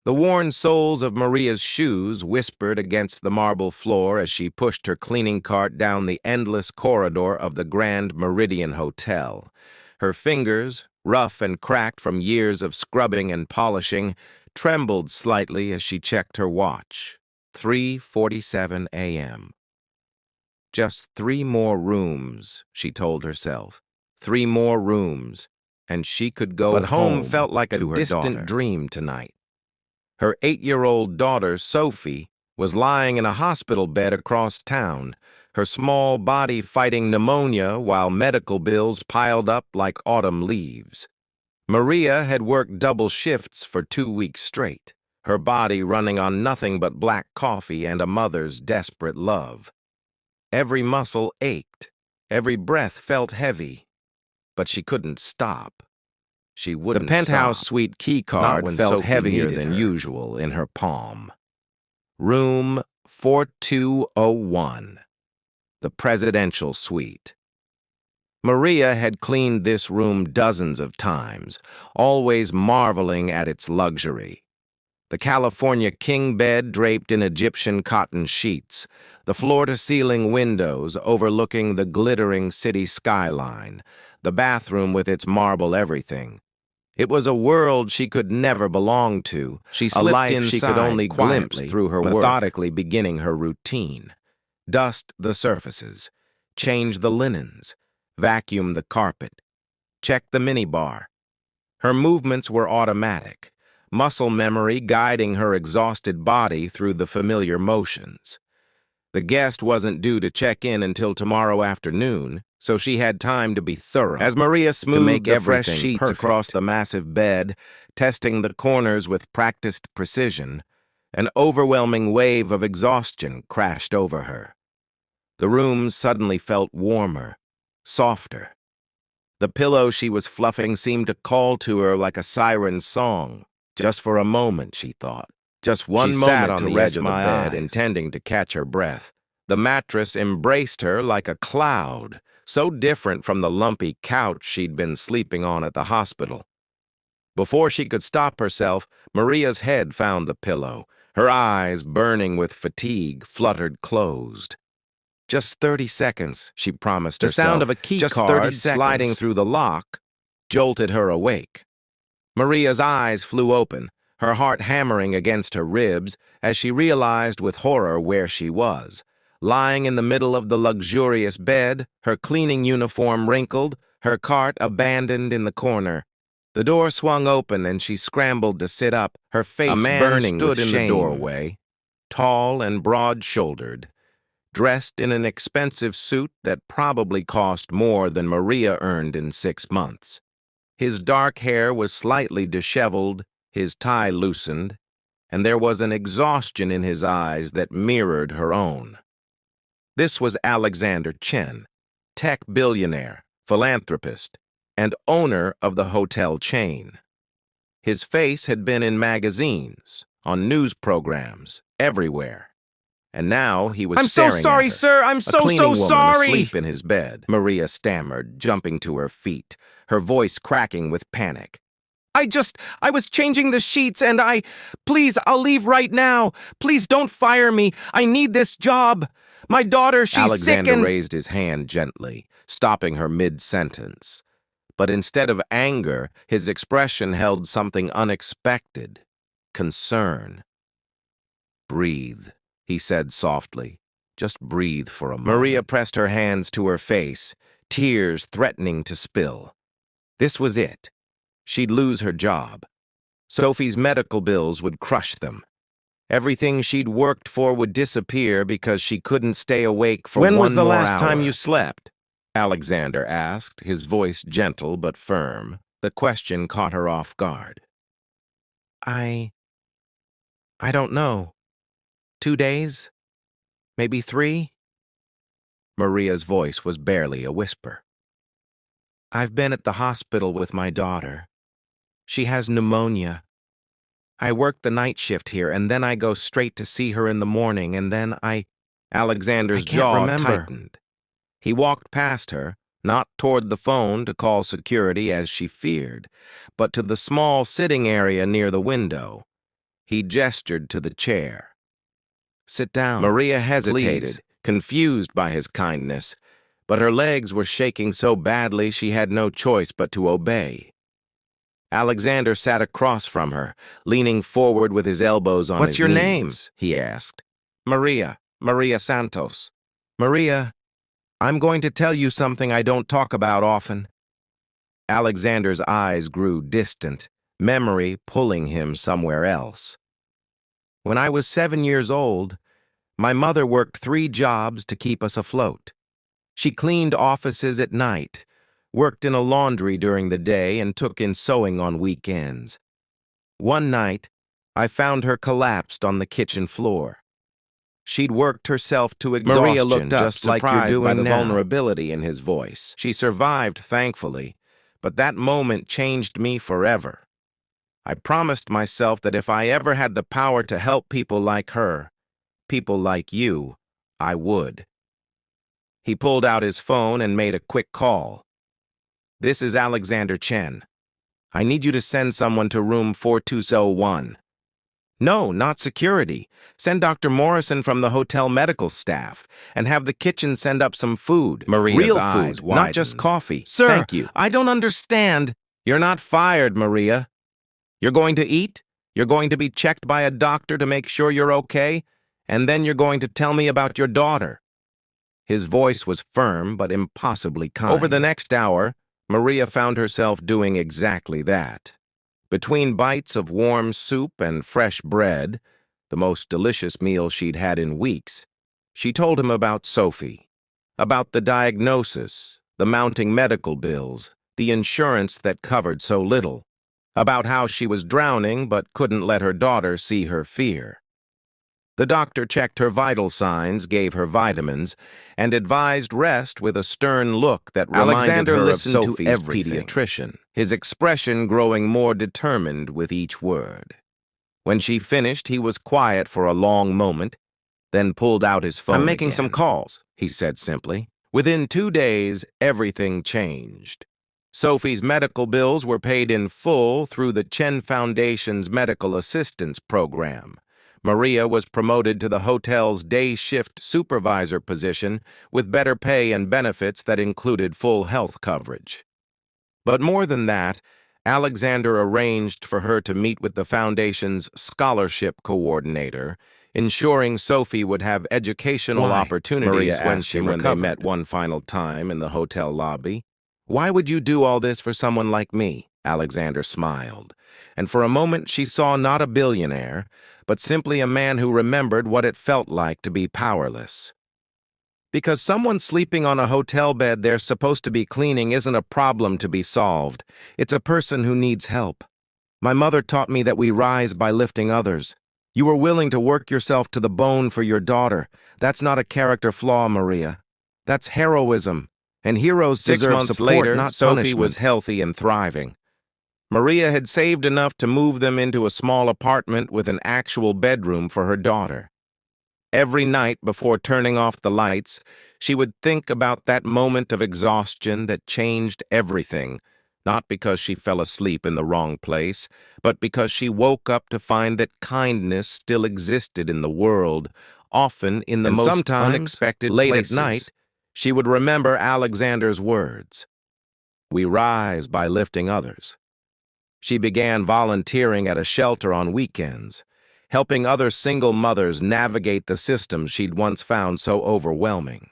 The worn soles of Maria's shoes whispered against the marble floor as she pushed her cleaning cart down the endless corridor of the Grand Meridian Hotel. Her fingers, rough and cracked from years of scrubbing and polishing, trembled slightly as she checked her watch. 3:47 a.m. Just 3 more rooms, she told herself. 3 more rooms, and she could go home. But home felt like a distant dream tonight. Her 8-year-old daughter, Sophie, was lying in a hospital bed across town, her small body fighting pneumonia while medical bills piled up like autumn leaves. Maria had worked double shifts for 2 weeks straight, her body running on nothing but black coffee and a mother's desperate love. Every muscle ached, every breath felt heavy, but she couldn't stop. She wouldn't stop. The penthouse suite keycard felt heavier than usual in her palm. Room 4201, the presidential suite. Maria had cleaned this room dozens of times, always marveling at its luxury. The California king bed draped in Egyptian cotton sheets, the floor-to-ceiling windows overlooking the glittering city skyline, the bathroom with its marble everything. It was a world she could never belong to, she slipped inside she could only glimpse through her work, methodically beginning her routine. Dust the surfaces, change the linens, vacuum the carpet, check the minibar. Her movements were automatic, muscle memory guiding her exhausted body through the familiar motions. The guest wasn't due to check in until tomorrow afternoon, so she had time to be thorough. As Maria smoothed the fresh sheets across the massive bed, testing the corners with practiced precision, an overwhelming wave of exhaustion crashed over her. The room suddenly felt warmer, softer. The pillow she was fluffing seemed to call to her like a siren's song. Just for a moment, she thought. Just one moment on the edge of the bed, intending to catch her breath. The mattress embraced her like a cloud, so different from the lumpy couch she'd been sleeping on at the hospital. Before she could stop herself, Maria's head found the pillow. Her eyes, burning with fatigue, fluttered closed. Just 30 seconds, she promised herself. The sound of a key card sliding through the lock jolted her awake. Maria's eyes flew open, her heart hammering against her ribs as she realized with horror where she was. Lying in the middle of the luxurious bed, her cleaning uniform wrinkled, her cart abandoned in the corner. The door swung open and she scrambled to sit up, her face burning with shame. A man stood in the doorway, tall and broad-shouldered, dressed in an expensive suit that probably cost more than Maria earned in 6 months. His dark hair was slightly disheveled, his tie loosened, and there was an exhaustion in his eyes that mirrored her own. This was Alexander Chen, tech billionaire, philanthropist, and owner of the hotel chain. His face had been in magazines, on news programs, everywhere. And now he was staring at her. "I'm so sorry, sir! I'm so sorry!" Asleep in his bed, Maria stammered, jumping to her feet, her voice cracking with panic. I was changing the sheets and please, I'll leave right now. Please don't fire me. I need this job. My daughter, she's sick and—" Alexander raised his hand gently, stopping her mid-sentence. But instead of anger, his expression held something unexpected: concern. "Breathe," he said softly. "Just breathe for a moment." Maria pressed her hands to her face, tears threatening to spill. This was it. She'd lose her job. Sophie's medical bills would crush them. Everything she'd worked for would disappear because she couldn't stay awake for 1 more hour. "When was the last time you slept?" Alexander asked, his voice gentle but firm. The question caught her off guard. I don't know. 2 days? Maybe 3? Maria's voice was barely a whisper. "I've been at the hospital with my daughter. She has pneumonia. I work the night shift here, and then I go straight to see her in the morning, and then Alexander's jaw tightened. He walked past her, not toward the phone to call security as she feared, but to the small sitting area near the window. He gestured to the chair. Sit down. Maria hesitated, Please. confused by his kindness, but her legs were shaking so badly she had no choice but to obey. Alexander sat across from her, leaning forward with his elbows on his What's your name? knees, he asked. Maria Santos. Maria, I'm going to tell you something I don't talk about often. Alexander's eyes grew distant, memory pulling him somewhere else. When I was 7 years old, my mother worked 3 jobs to keep us afloat. She cleaned offices at night, worked in a laundry during the day, and took in sewing on weekends. One night, I found her collapsed on the kitchen floor. She'd worked herself to exhaustion, Maria looked up, just like you're doing by the now. vulnerability in his voice. She survived, thankfully, but that moment changed me forever. I promised myself that if I ever had the power to help people like her, people like you, I would. He pulled out his phone and made a quick call. This is Alexander Chen. I need you to send someone to room 4201. No, not security. Send Dr. Morrison from the hotel medical staff and have the kitchen send up some food. Maria's Real eyes food, not just widened. coffee. Sir, Thank you. I don't understand. You're not fired, Maria. You're going to eat, you're going to be checked by a doctor to make sure you're okay, and then you're going to tell me about your daughter. His voice was firm but impossibly kind. Over the next hour, Maria found herself doing exactly that. Between bites of warm soup and fresh bread, the most delicious meal she'd had in weeks, she told him about Sophie, about the diagnosis, the mounting medical bills, the insurance that covered so little, about how she was drowning but couldn't let her daughter see her fear. The doctor checked her vital signs, gave her vitamins, and advised rest with a stern look that reminded Alexander her of listened to Sophie's everything. pediatrician, his expression growing more determined with each word. When she finished, he was quiet for a long moment, then pulled out his phone I'm making again. some calls, He said simply. Within 2 days, everything changed. Sophie's medical bills were paid in full through the Chen Foundation's Medical Assistance Program. Maria was promoted to the hotel's day shift supervisor position with better pay and benefits that included full health coverage. But more than that, Alexander arranged for her to meet with the foundation's scholarship coordinator, ensuring Sophie would have educational Why? opportunities Maria when asked she him recovered. when they Met one final time in the hotel lobby. Why would you do all this for someone like me? Alexander smiled, and for a moment she saw not a billionaire, but simply a man who remembered what it felt like to be powerless. Because someone sleeping on a hotel bed they're supposed to be cleaning isn't a problem to be solved. It's a person who needs help. My mother taught me that we rise by lifting others. You were willing to work yourself to the bone for your daughter. That's not a character flaw, Maria. That's heroism. And heroes deserve 6 months support, later, not Sophie punishment. was Healthy and thriving. Maria had saved enough to move them into a small apartment with an actual bedroom for her daughter. Every night before turning off the lights, she would think about that moment of exhaustion that changed everything, not because she fell asleep in the wrong place, but because she woke up to find that kindness still existed in the world, often in the most sometimes, unexpected late places. at night, She would remember Alexander's words. We rise by lifting others. She began volunteering at a shelter on weekends, helping other single mothers navigate the systems she'd once found so overwhelming.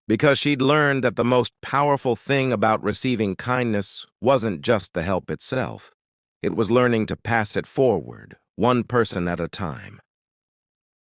Because she'd learned that the most powerful thing about receiving kindness wasn't just the help itself. It was learning to pass it forward, one person at a time.